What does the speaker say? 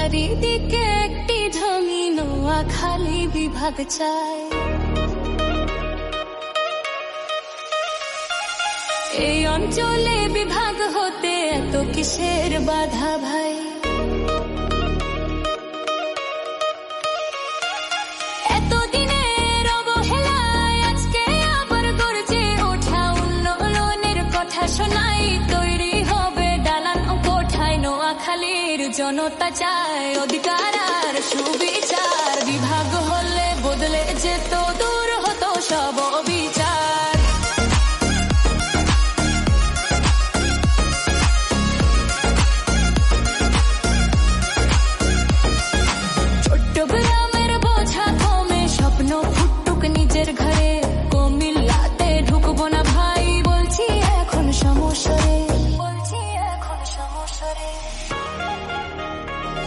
চারিদিকে একটি ঢঙি নোয়াখালী বিভাগ চাই। এই অঞ্চলে বিভাগ হতে এত কিসের বাধা ভাই? এতদিনের অবহেলায় আজকে আবার গর্জে ওঠা উন্নয়নের কথা শোনাই। তৈরি হবে দালান ও কোঠায়, নোয়াখালীর জনতা চায় অধিকার আর সুবিচার। বিভাগ হলে বদলে যেত